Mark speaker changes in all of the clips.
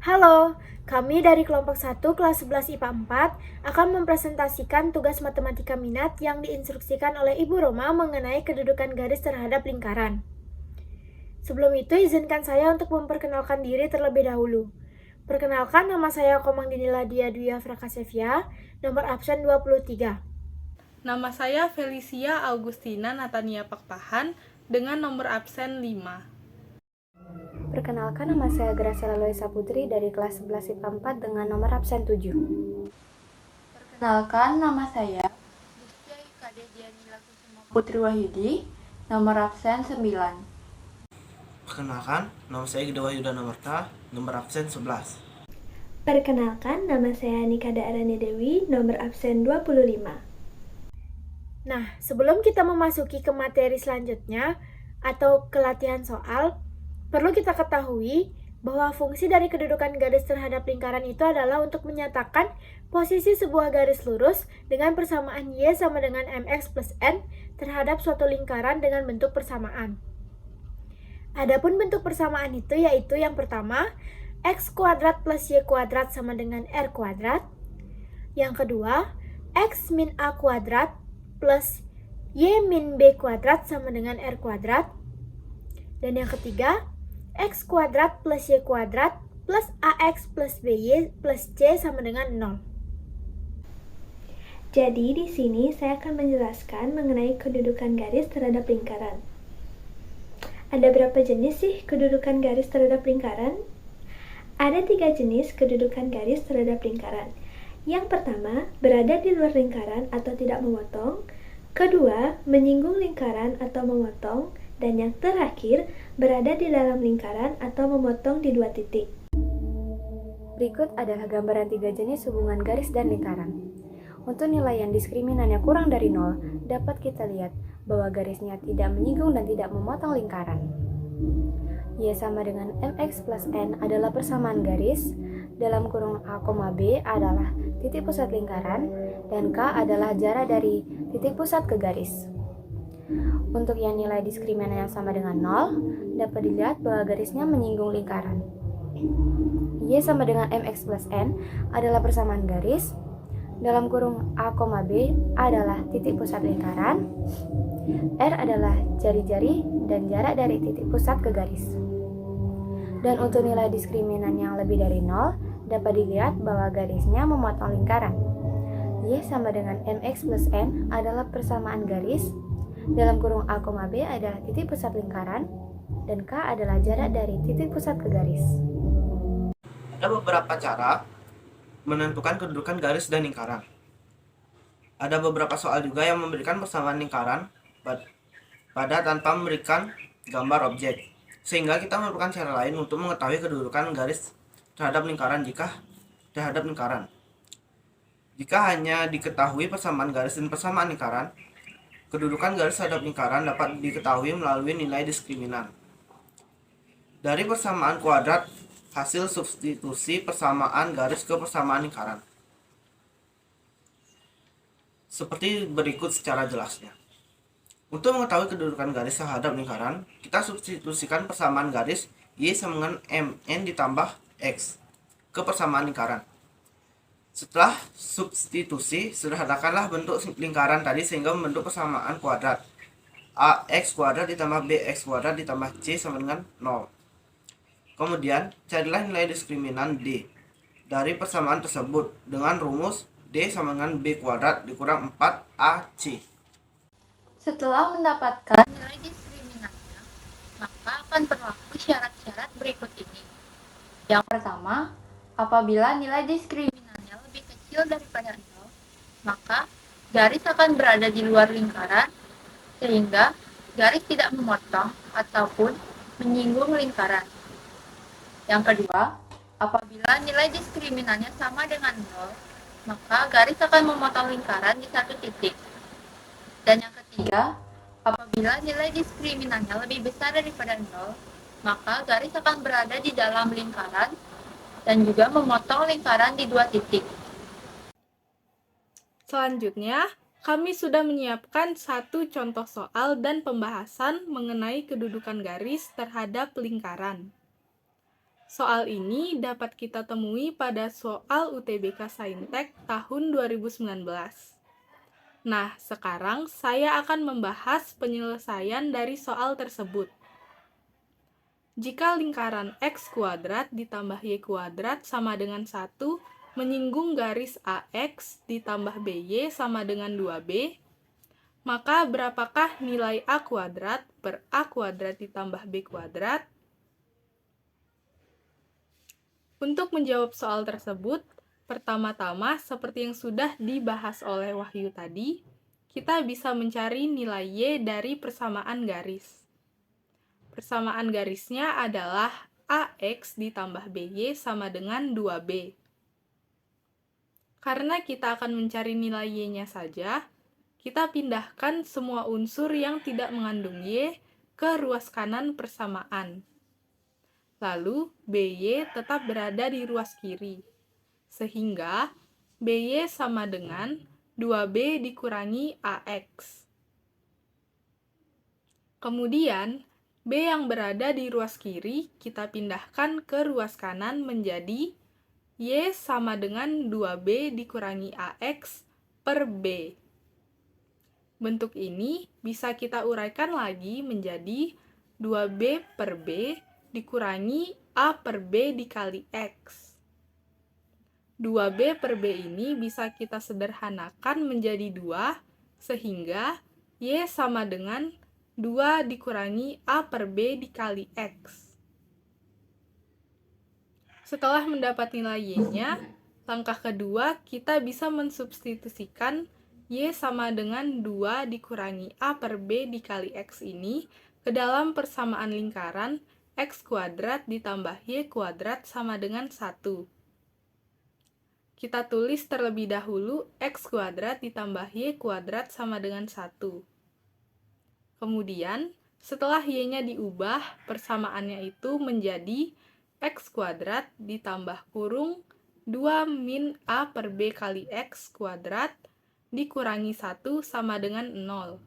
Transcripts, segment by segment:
Speaker 1: Halo, kami dari kelompok 1 kelas 11 IPA 4 akan mempresentasikan tugas matematika minat yang diinstruksikan oleh Ibu Roma mengenai kedudukan garis terhadap lingkaran. Sebelum itu, izinkan saya untuk memperkenalkan diri terlebih dahulu. Perkenalkan, nama saya Komang Dinila Dia Dwi Prakasevia, nomor absen 23.
Speaker 2: Nama saya Felicia Augustina Natania Pakpahan dengan nomor absen 5.
Speaker 3: Perkenalkan, nama saya Graciela Loisa Putri dari kelas 11 IPA 4 dengan nomor absen 7.
Speaker 4: Perkenalkan, nama saya Lucia Yukade Diani Lakusuma Putri Wahyudi, nomor absen 9.
Speaker 5: Perkenalkan, nama saya Gede Wahyuda Namarta, nomor absen 11.
Speaker 6: Perkenalkan, nama saya Nikada Arani Dewi, nomor absen 25.
Speaker 1: Nah, sebelum kita memasuki ke materi selanjutnya atau ke latihan soal, perlu kita ketahui bahwa fungsi dari kedudukan garis terhadap lingkaran itu adalah untuk menyatakan posisi sebuah garis lurus dengan persamaan Y sama dengan MX plus N terhadap suatu lingkaran dengan bentuk persamaan. Adapun bentuk persamaan itu yaitu yang pertama, X kuadrat plus Y kuadrat sama dengan R kuadrat. Yang kedua, X min A kuadrat plus Y min B kuadrat sama dengan R kuadrat. Dan yang ketiga, X kuadrat plus Y kuadrat plus AX plus BY plus C sama dengan 0.
Speaker 6: Jadi di sini saya akan menjelaskan mengenai kedudukan garis terhadap lingkaran. Ada berapa jenis sih kedudukan garis terhadap lingkaran? Ada 3 jenis kedudukan garis terhadap lingkaran. Yang pertama, berada di luar lingkaran atau tidak memotong. Kedua, menyinggung lingkaran atau memotong. Dan yang terakhir, berada di dalam lingkaran atau memotong di 2 titik.
Speaker 3: Berikut adalah gambaran 3 jenis hubungan garis dan lingkaran. Untuk nilai yang diskriminannya kurang dari 0, dapat kita lihat bahwa garisnya tidak menyinggung dan tidak memotong lingkaran. Y sama dengan MX plus N adalah persamaan garis, dalam kurung A, B adalah titik pusat lingkaran, dan K adalah jarak dari titik pusat ke garis. Untuk yang nilai diskriminannya sama dengan 0, dapat dilihat bahwa garisnya menyinggung lingkaran. Y sama dengan MX plus N adalah persamaan garis, dalam kurung A, B adalah titik pusat lingkaran, R adalah jari-jari dan jarak dari titik pusat ke garis. Dan untuk nilai diskriminan yang lebih dari 0, dapat dilihat bahwa garisnya memotong lingkaran. Y sama dengan MX plus N adalah persamaan garis, dalam kurung A, B adalah titik pusat lingkaran, dan K adalah jarak dari titik pusat ke garis.
Speaker 5: Ada beberapa cara menentukan kedudukan garis dan lingkaran. Ada beberapa soal juga yang memberikan persamaan lingkaran pada tanpa memberikan gambar objek, sehingga kita memerlukan cara lain untuk mengetahui kedudukan garis terhadap lingkaran Jika hanya diketahui persamaan garis dan persamaan lingkaran, kedudukan garis terhadap lingkaran dapat diketahui melalui nilai diskriminan. Dari persamaan kuadrat, hasil substitusi persamaan garis ke persamaan lingkaran. Seperti berikut secara jelasnya. Untuk mengetahui kedudukan garis terhadap lingkaran, kita substitusikan persamaan garis Y sama dengan MN ditambah X ke persamaan lingkaran. Setelah substitusi, sederhanakanlah bentuk lingkaran tadi sehingga membentuk persamaan kuadrat. AX kuadrat ditambah BX kuadrat ditambah C sama dengan 0. Kemudian, carilah nilai diskriminan D dari persamaan tersebut dengan rumus D sama dengan B kuadrat dikurang 4AC.
Speaker 4: Setelah mendapatkan nilai diskriminannya, maka akan berlaku syarat-syarat berikut ini. Yang pertama, apabila nilai diskriminannya lebih kecil daripada 0, maka garis akan berada di luar lingkaran, sehingga garis tidak memotong ataupun menyinggung lingkaran. Yang kedua, apabila nilai diskriminannya sama dengan 0, maka garis akan memotong lingkaran di satu titik. Dan yang ketiga, apabila nilai diskriminannya lebih besar daripada 0, maka garis akan berada di dalam lingkaran dan juga memotong lingkaran di 2 titik.
Speaker 2: Selanjutnya, kami sudah menyiapkan satu contoh soal dan pembahasan mengenai kedudukan garis terhadap lingkaran. Soal ini dapat kita temui pada soal UTBK Saintek tahun 2019. Nah, sekarang saya akan membahas penyelesaian dari soal tersebut. Jika lingkaran x kuadrat ditambah y kuadrat sama dengan 1, menyinggung garis AX ditambah BY sama dengan 2B, maka berapakah nilai A kuadrat per A kuadrat ditambah B kuadrat? Untuk menjawab soal tersebut, pertama-tama seperti yang sudah dibahas oleh Wahyu tadi, kita bisa mencari nilai Y dari persamaan garis. Persamaan garisnya adalah AX ditambah BY sama dengan 2B. Karena kita akan mencari nilai Y-nya saja, kita pindahkan semua unsur yang tidak mengandung Y ke ruas kanan persamaan. Lalu, BY tetap berada di ruas kiri. Sehingga, BY sama dengan 2B dikurangi AX. Kemudian, B yang berada di ruas kiri kita pindahkan ke ruas kanan menjadi Y sama dengan 2B dikurangi AX per B. Bentuk ini bisa kita uraikan lagi menjadi 2B per B dikurangi A per B dikali X. 2B per B ini bisa kita sederhanakan menjadi 2, sehingga Y sama dengan 2 dikurangi A per B dikali X. Setelah mendapat nilai Y-nya, langkah kedua kita bisa mensubstitusikan Y sama dengan 2 dikurangi A per B dikali X ini ke dalam persamaan lingkaran X kuadrat ditambah Y kuadrat sama dengan 1. Kita tulis terlebih dahulu X kuadrat ditambah Y kuadrat sama dengan 1. Kemudian, setelah Y-nya diubah, persamaannya itu menjadi X kuadrat ditambah kurung 2 min A per B kali X kuadrat dikurangi 1 sama dengan 0.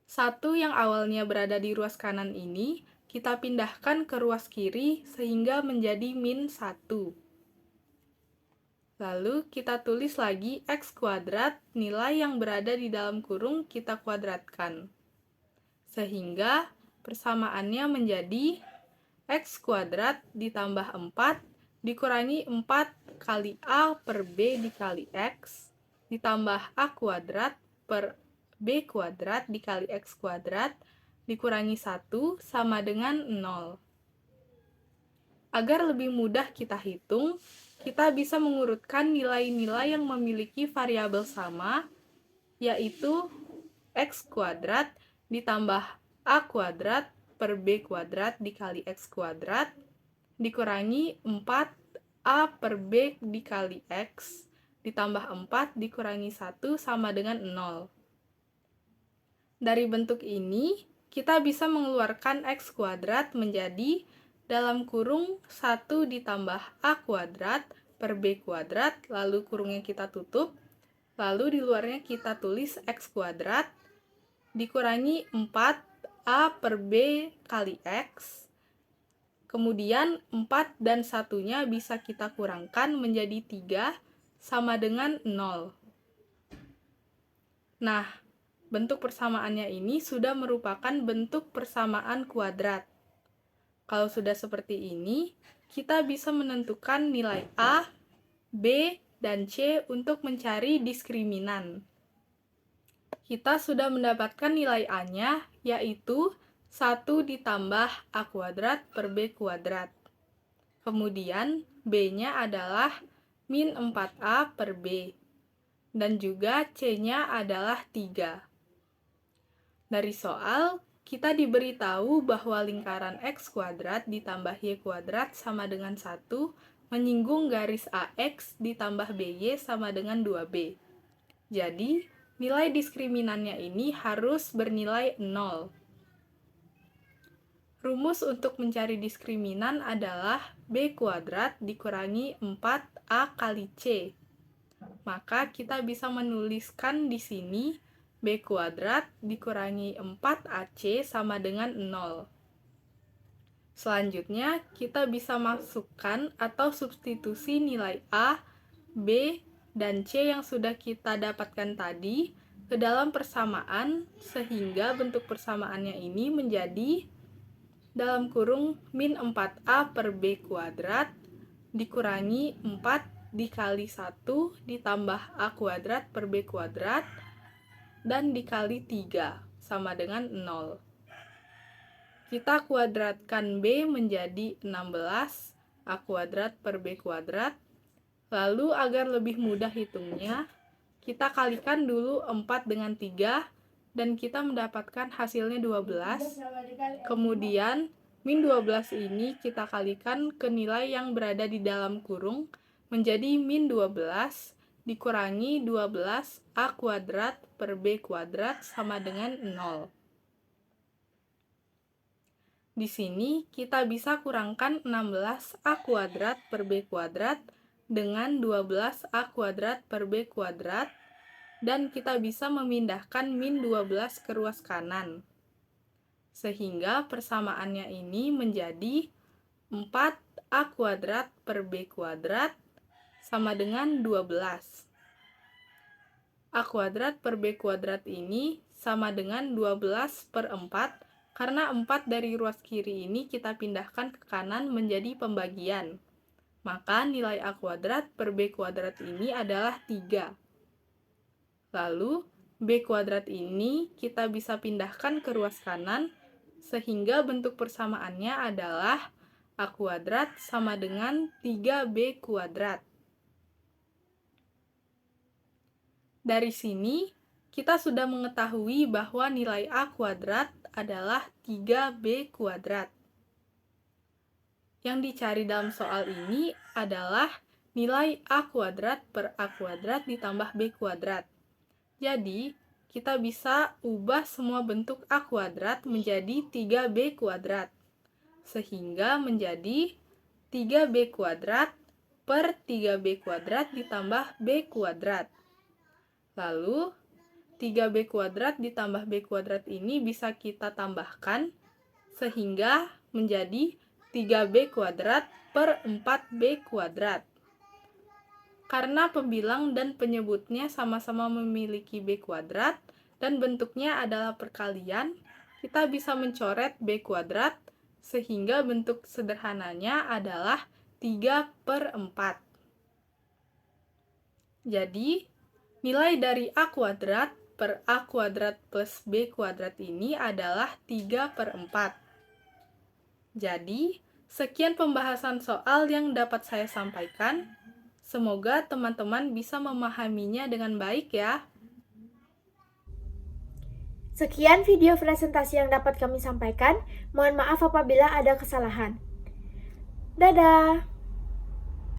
Speaker 2: 1 yang awalnya berada di ruas kanan ini, kita pindahkan ke ruas kiri sehingga menjadi min 1. Lalu kita tulis lagi X kuadrat, nilai yang berada di dalam kurung kita kuadratkan. Sehingga persamaannya menjadi X kuadrat ditambah 4 dikurangi 4 kali A per B dikali X ditambah A kuadrat per B kuadrat dikali X kuadrat dikurangi 1 sama dengan 0. Agar lebih mudah kita hitung, kita bisa mengurutkan nilai-nilai yang memiliki variabel sama, yaitu X kuadrat ditambah A kuadrat per B kuadrat dikali X kuadrat dikurangi 4A per B dikali X ditambah 4 dikurangi 1 sama dengan 0. Dari bentuk ini, kita bisa mengeluarkan X kuadrat menjadi dalam kurung 1 ditambah A kuadrat per B kuadrat, lalu kurungnya kita tutup, lalu di luarnya kita tulis X kuadrat dikurangi 4A per B kali X, kemudian 4 dan 1-nya bisa kita kurangkan menjadi 3 sama dengan 0. Nah, bentuk persamaannya ini sudah merupakan bentuk persamaan kuadrat. Kalau sudah seperti ini, kita bisa menentukan nilai A, B, dan C untuk mencari diskriminan. Kita sudah mendapatkan nilai A-nya, yaitu 1 ditambah A kuadrat per B kuadrat. Kemudian, B-nya adalah min 4A per B. Dan juga C-nya adalah 3. Dari soal, kita diberitahu bahwa lingkaran X kuadrat ditambah Y kuadrat sama dengan 1 menyinggung garis AX ditambah BY sama dengan 2B. Jadi, nilai diskriminannya ini harus bernilai 0. Rumus untuk mencari diskriminan adalah B kuadrat dikurangi 4A kali C. Maka kita bisa menuliskan di sini B kuadrat dikurangi 4AC sama dengan 0. Selanjutnya, kita bisa masukkan atau substitusi nilai A, B, dan C yang sudah kita dapatkan tadi ke dalam persamaan, sehingga bentuk persamaannya ini menjadi dalam kurung min 4A per B kuadrat dikurangi 4 dikali 1 ditambah A kuadrat per B kuadrat dan dikali 3 sama dengan 0. Kita kuadratkan B menjadi 16 A kuadrat per B kuadrat. Lalu agar lebih mudah hitungnya, kita kalikan dulu 4 dengan 3 dan kita mendapatkan hasilnya 12. Kemudian min 12 ini kita kalikan ke nilai yang berada di dalam kurung menjadi min 12 dikurangi 12 A kuadrat per B kuadrat sama dengan 0. Di sini kita bisa kurangkan 16 A kuadrat per B kuadrat dengan 12 A kuadrat per B kuadrat, dan kita bisa memindahkan min 12 ke ruas kanan. Sehingga persamaannya ini menjadi 4 A kuadrat per B kuadrat sama dengan 12. A kuadrat per B kuadrat ini sama dengan 12 per 4, karena 4 dari ruas kiri ini kita pindahkan ke kanan menjadi pembagian. Maka nilai A kuadrat per B kuadrat ini adalah 3. Lalu, B kuadrat ini kita bisa pindahkan ke ruas kanan, sehingga bentuk persamaannya adalah A kuadrat sama dengan 3B kuadrat. Dari sini, kita sudah mengetahui bahwa nilai A kuadrat adalah 3B kuadrat. Yang dicari dalam soal ini adalah nilai A kuadrat per A kuadrat ditambah B kuadrat. Jadi, kita bisa ubah semua bentuk A kuadrat menjadi 3B kuadrat. Sehingga menjadi 3B kuadrat per 3B kuadrat ditambah B kuadrat. Lalu, 3B kuadrat ditambah B kuadrat ini bisa kita tambahkan sehingga menjadi 3B kuadrat per 4B kuadrat. Karena pembilang dan penyebutnya sama-sama memiliki B kuadrat dan bentuknya adalah perkalian, kita bisa mencoret B kuadrat sehingga bentuk sederhananya adalah 3 per 4. Jadi, nilai dari A kuadrat per A kuadrat plus B kuadrat ini adalah 3 per 4. Jadi, sekian pembahasan soal yang dapat saya sampaikan. Semoga teman-teman bisa memahaminya dengan baik ya.
Speaker 1: Sekian video presentasi yang dapat kami sampaikan. Mohon maaf apabila ada kesalahan. Dadah!